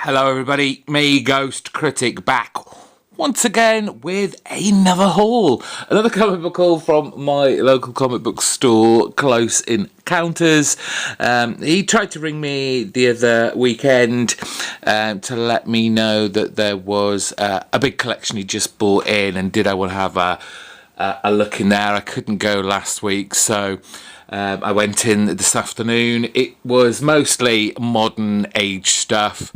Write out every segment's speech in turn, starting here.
Hello everybody, me GhostCritic back once again with another haul. Another comic book haul from my local comic book store, Close Encounters. He tried to ring me the other weekend to let me know that there was a big collection he just bought in, and did I want to have a look in there. I couldn't go last week, so I went in this afternoon. It was mostly modern age stuff,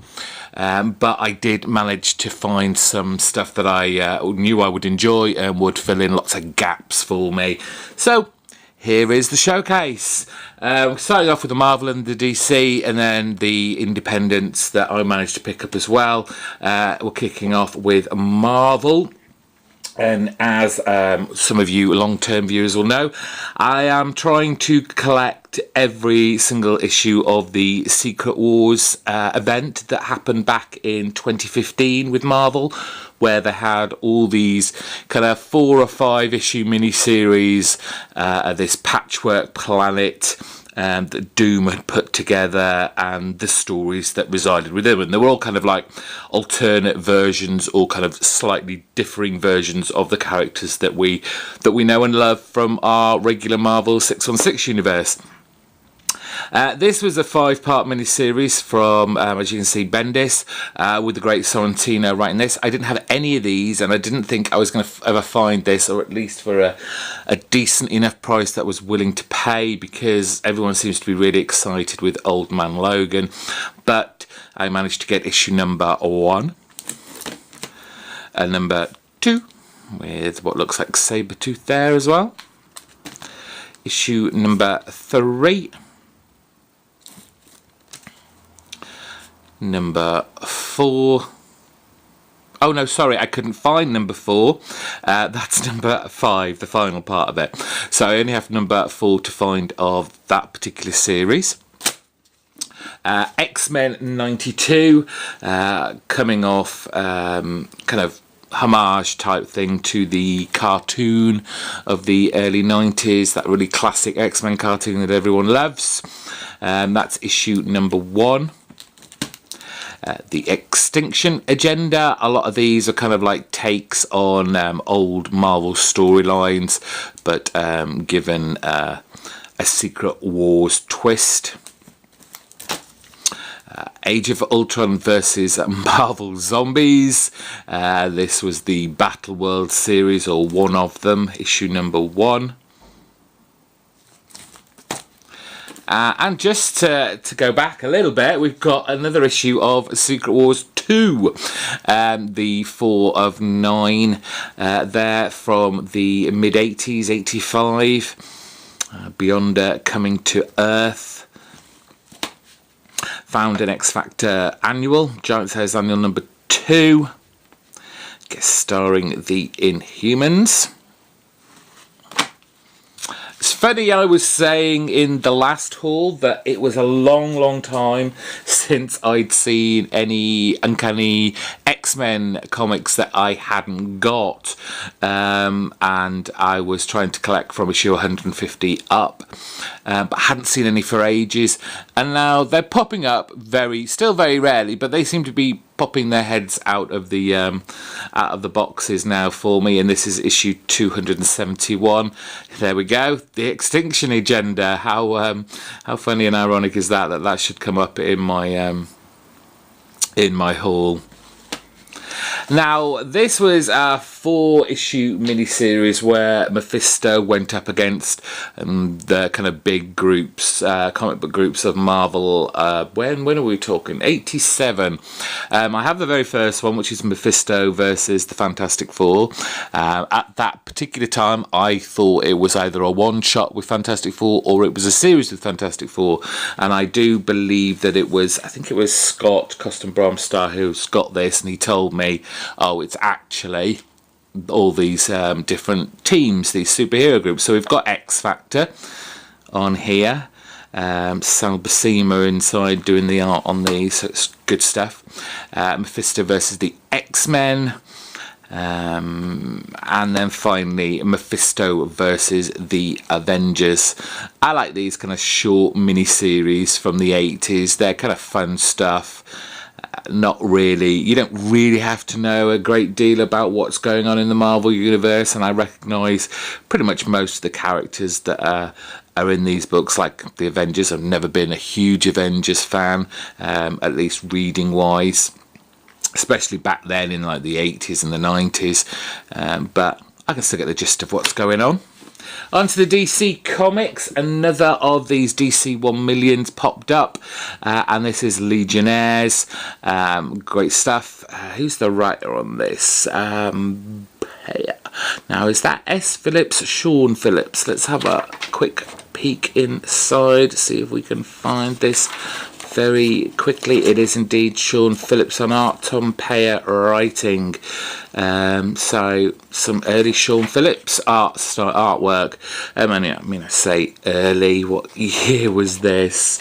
but I did manage to find some stuff that I knew I would enjoy and would fill in lots of gaps for me. So here is the showcase. Starting off with the Marvel and the DC, and then the independents that I managed to pick up as well. We're kicking off with Marvel. And as some of you long-term viewers will know, I am trying to collect every single issue of the Secret Wars event that happened back in 2015 with Marvel, where they had all these kind of 4 or 5 issue miniseries of this patchwork planet that Doom had put together, and the stories that resided within. And they were all kind of like alternate versions, or kind of slightly differing versions of the characters that we know and love from our regular Marvel 616 universe. This was a 5-part miniseries from, as you can see, Bendis, with the great Sorrentino writing this. I didn't have any of these, and I didn't think I was going to ever find this, or at least for a decent enough price that I was willing to pay, because everyone seems to be really excited with Old Man Logan. But I managed to get issue number 1 and number 2, with what looks like Sabretooth there as well. Issue number 3. Number 4. Oh no, sorry, I couldn't find number 4. That's number 5, the final part of it. So I only have number 4 to find of that particular series. X-Men 92, coming off kind of homage type thing to the cartoon of the early 90s, that really classic X-Men cartoon that everyone loves. That's issue number 1. The Extinction Agenda. A lot of these are kind of like takes on old Marvel storylines, but given a Secret Wars twist. Age of Ultron versus Marvel Zombies. This was the Battle World series, or one of them, issue number 1. And just to go back a little bit, we've got another issue of Secret Wars 2, the 4 of 9 there from the mid-80s, 85, Beyonder Coming to Earth, Found an X-Factor Annual, Giant Size Annual number 2, guest starring the Inhumans. It's funny, I was saying in the last haul that it was a long time since I'd seen any Uncanny X-Men comics that I hadn't got, and I was trying to collect from issue 150 up, but hadn't seen any for ages, and now they're popping up still very rarely, but they seem to be popping their heads out of the boxes now for me, and this is issue 271. There we go, the Extinction Agenda. How funny and ironic is that should come up in my haul. Now, this was a 4-issue miniseries where Mephisto went up against the kind of big groups, comic book groups of Marvel. When are we talking? 87. I have the very first one, which is Mephisto versus the Fantastic Four. At that particular time, I thought it was either a one-shot with Fantastic Four, or it was a series with Fantastic Four. And I do believe that it was, I think it was Scott Custom Bromstar who's got this, and he told me, oh, it's actually all these different teams, these superhero groups. So we've got X-Factor on here, Sal Buscema inside doing the art on these, so it's good stuff. Mephisto versus the X-Men, and then finally Mephisto versus the Avengers. I like these kind of short mini-series from the 80s. They're kind of fun stuff. not really. You don't really have to know a great deal about what's going on in the Marvel Universe, and I recognise pretty much most of the characters that are in these books, like the Avengers. I've never been a huge Avengers fan, at least reading wise, especially back then in like the 80s and the 90s, but I can still get the gist of what's going on. On to the DC Comics. Another of these DC 1 millions popped up, and this is Legionnaires. Great stuff. Who's the writer on this? Now, is that S. Phillips, Sean Phillips? Let's have a quick peek inside, see if we can find this very quickly. It is indeed Sean Phillips on art, Tom Payer writing. So some early Sean Phillips artwork. I say early. What year was this?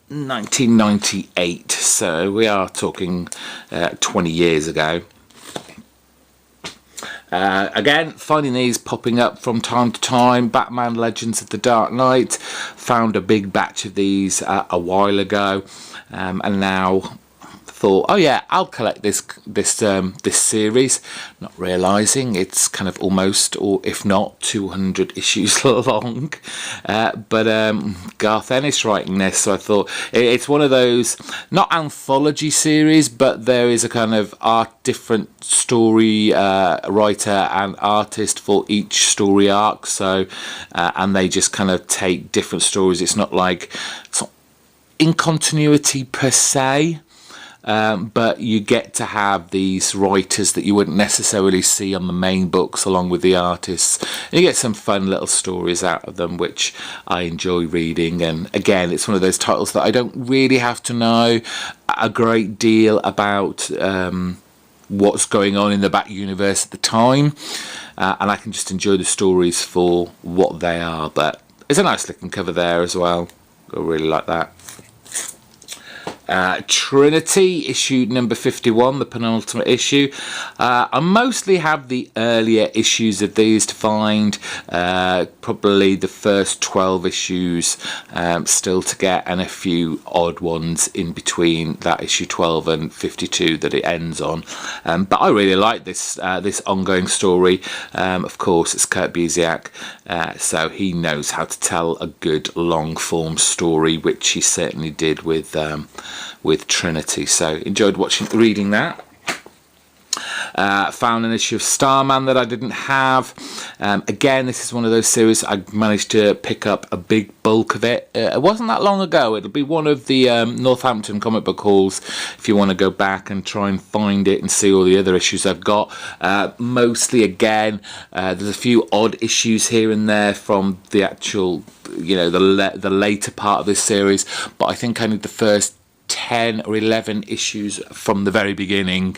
1998. So we are talking 20 years ago. Again, finding these popping up from time to time. Batman Legends of the Dark Knight. Found a big batch of these a while ago, and now thought, oh yeah, I'll collect this series, not realising it's kind of almost, or if not, 200 issues long. But Garth Ennis writing this, so I thought it's one of those, not anthology series, but there is a kind of different story writer and artist for each story arc. So and they just kind of take different stories. It's not like it's not in continuity per se. But you get to have these writers that you wouldn't necessarily see on the main books along with the artists. And you get some fun little stories out of them, which I enjoy reading. And again, it's one of those titles that I don't really have to know a great deal about what's going on in the Bat universe at the time. And I can just enjoy the stories for what they are. But it's a nice looking cover there as well. I really like that. Trinity, issue number 51, the penultimate issue. I mostly have the earlier issues of these to find, probably the first 12 issues still to get, and a few odd ones in between that issue 12 and 52 that it ends on. But I really like this ongoing story. Of course, it's Kurt Busiek, so he knows how to tell a good long form story, which he certainly did with Trinity. So enjoyed reading that. Found an issue of Starman that I didn't have. Again, this is one of those series I managed to pick up a big bulk of it. It wasn't that long ago. It'll be one of the Northampton comic book hauls if you want to go back and try and find it and see all the other issues I've got. Mostly, again, there's a few odd issues here and there from the actual, the later part of this series, but I think I need the first 10 or 11 issues from the very beginning,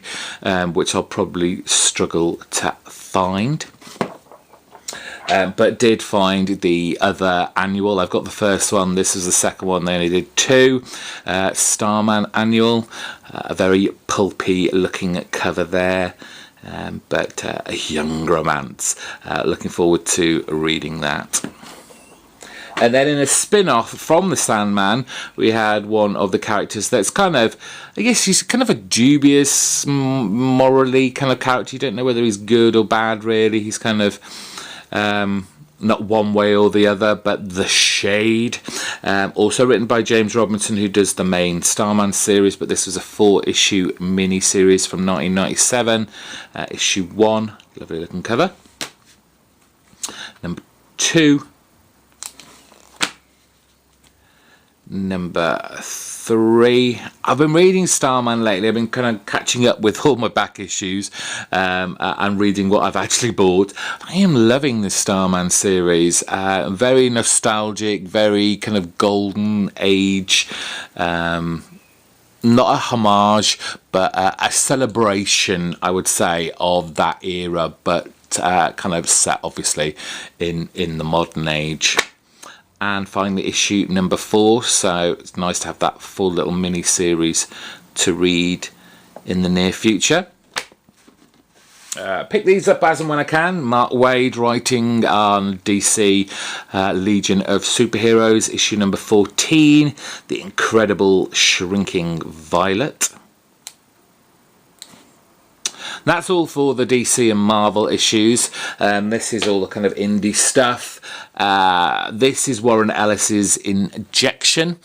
which I'll probably struggle to find. But did find the other annual. I've got the first one. This is the second one. They only did 2. Starman annual. A very pulpy looking cover there. But a young romance. Looking forward to reading that. And then in a spin-off from the Sandman, we had one of the characters that's kind of, I guess he's kind of a dubious, morally kind of character. You don't know whether he's good or bad, really. He's kind of not one way or the other, but The Shade. Also written by James Robinson, who does the main Starman series, but this was a 4-issue mini-series from 1997. Issue 1, lovely looking cover. Number 2. Number 3. I've been reading Starman lately. I've been kind of catching up with all my back issues and reading what I've actually bought. I am loving this Starman series. Very nostalgic, very kind of golden age. Not a homage, but a celebration, I would say, of that era, but kind of set, obviously, in the modern age. And finally issue number 4, so it's nice to have that full little mini series to read in the near future. Pick these up as and when I can. Mark Waid writing on DC Legion of Superheroes, issue number 14, The Incredible Shrinking Violet. That's all for the DC and Marvel issues. This is all the kind of indie stuff. This is Warren Ellis's Injection,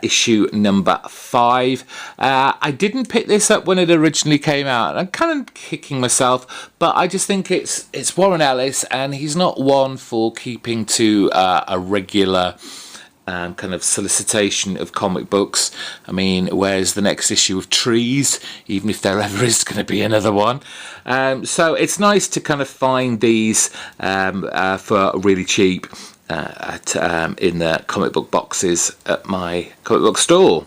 issue number 5. I didn't pick this up when it originally came out. I'm kind of kicking myself, but I just think it's Warren Ellis, and he's not one for keeping to a regular kind of solicitation of comic books. I mean, where's the next issue of Trees, even if there ever is going to be another one? So it's nice to kind of find these for really cheap in the comic book boxes at my comic book store.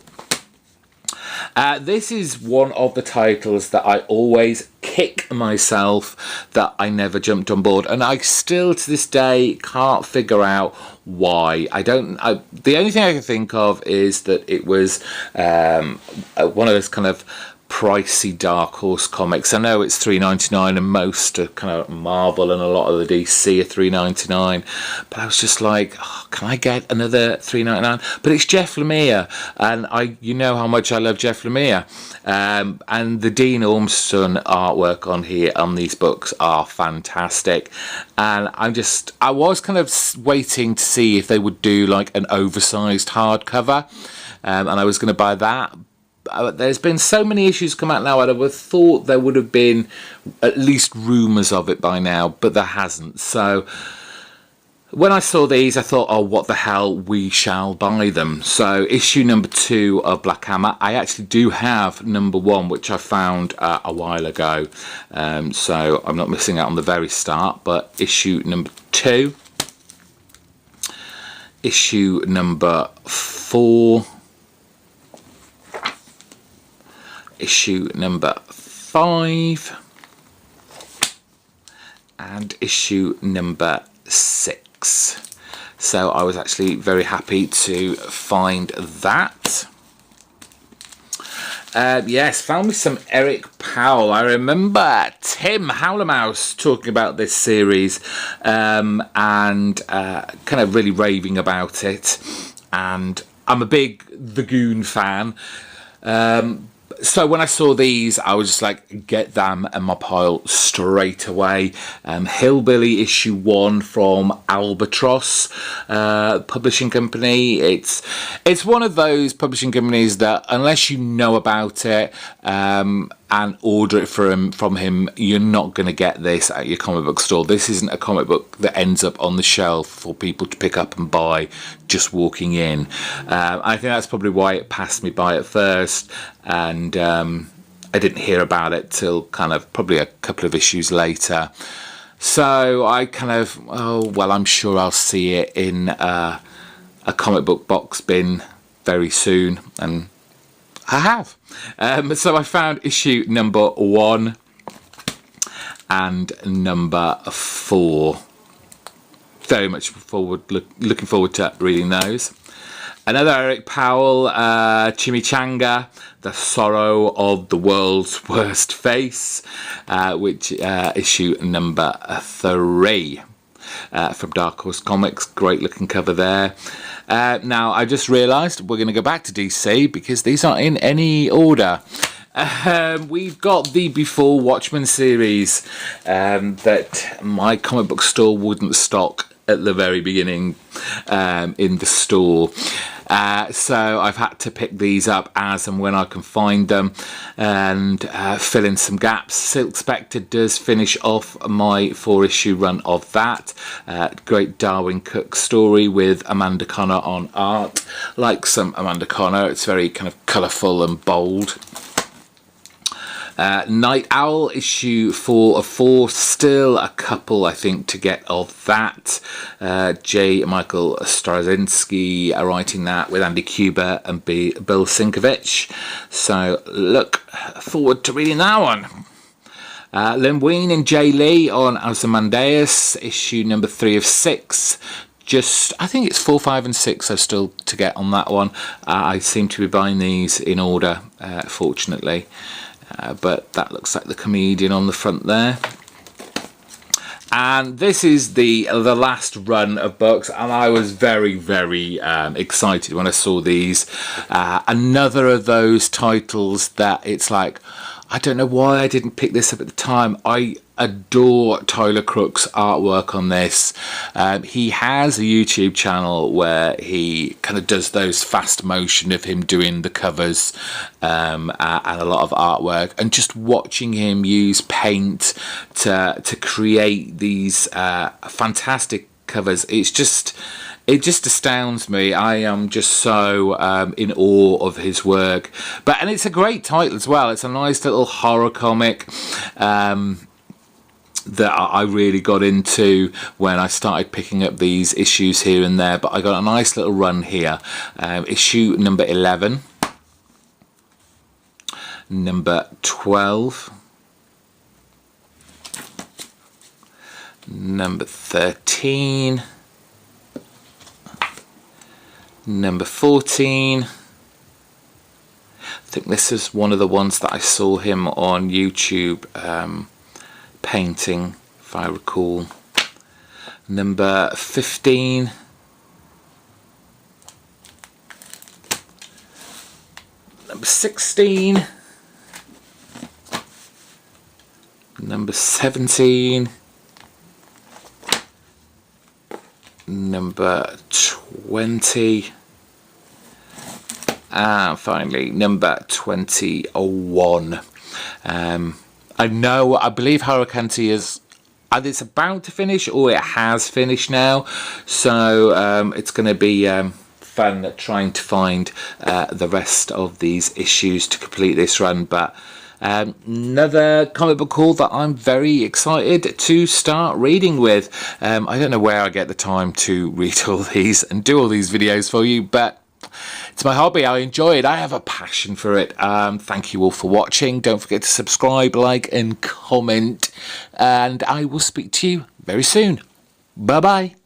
This is one of the titles that I always kick myself that I never jumped on board, and I still to this day can't figure out why. The only thing I can think of is that it was one of those kind of pricey Dark Horse comics. I know it's $3.99 and most are kind of Marvel and a lot of the DC are $3.99, but I was just like, oh, can I get another $3.99? But it's Jeff Lemire, and you know how much I love Jeff Lemire, and the Dean Ormston artwork on these books are fantastic, and I was kind of waiting to see if they would do like an oversized hardcover, and I was going to buy that. There's been so many issues come out now, and I would have thought there would have been at least rumours of it by now, but there hasn't. So when I saw these, I thought, oh, what the hell, we shall buy them. So issue number 2 of Black Hammer. I actually do have number 1, which I found a while ago. So I'm not missing out on the very start, but issue number 2. Issue number 4. Issue number 5 and issue number 6. So I was actually very happy to find that. Yes, found me some Eric Powell. I remember Tim Howlermouse talking about this series and kind of really raving about it. And I'm a big The Goon fan. So when I saw these, I was just like, get them in my pile straight away. Hillbilly issue 1 from Albatross publishing company. It's one of those publishing companies that unless you know about it and order it from him, you're not going to get this at your comic book store. This isn't a comic book that ends up on the shelf for people to pick up and buy just walking in. I think that's probably why it passed me by at first, and I didn't hear about it till kind of probably a couple of issues later. So I kind of, I'm sure I'll see it in a comic book box bin very soon, and I have. So I found issue number 1 and number 4. Very much looking forward to reading those. Another Eric Powell, Chimichanga, The Sorrow of the World's Worst Face, which issue number 3 from Dark Horse Comics. Great looking cover there. Now, I just realised we're going to go back to DC because these aren't in any order. We've got the Before Watchmen series that my comic book store wouldn't stock at the very beginning in the store. So I've had to pick these up as and when I can find them and fill in some gaps. Silk Spectre does finish off my 4-issue run of that. Great Darwin Cook story with Amanda Connor on art. Like some Amanda Connor, it's very kind of colourful and bold. Night Owl, issue 4 of 4. Still a couple, I think, to get of that. J. Michael Straczynski writing that with Andy Kuber and Bill Sienkiewicz. So look forward to reading that one. Lynn Wein and Jay Lee on Ozymandias, issue number 3 of 6. I think it's 4, 5 and 6 are still to get on that one. I seem to be buying these in order, fortunately. but that looks like the comedian on the front there. And this is the last run of books, and I was very, very excited when I saw these. Another of those titles that it's like, I don't know why I didn't pick this up at the time. I adore Tyler Crook's artwork on this. He has a YouTube channel where he kind of does those fast motion of him doing the covers and a lot of artwork, and just watching him use paint to create these fantastic covers, it just astounds me. I am just so in awe of his work. And it's a great title as well. It's a nice little horror comic that I really got into when I started picking up these issues here and there. But I got a nice little run here. Issue number 11, number 12, number 13, number 14. I think this is one of the ones that I saw him on YouTube painting, if I recall. Number 15. Number 16. Number 17. Number 20. And finally, number 21. I believe Hurricane is either it's about to finish or it has finished now. So it's going to be fun trying to find the rest of these issues to complete this run. But another comic book haul that I'm very excited to start reading with. I don't know where I get the time to read all these and do all these videos for you, but it's my hobby. I enjoy it. I have a passion for it. Thank you all for watching. Don't forget to subscribe, like and comment, and I will speak to you very soon. Bye bye.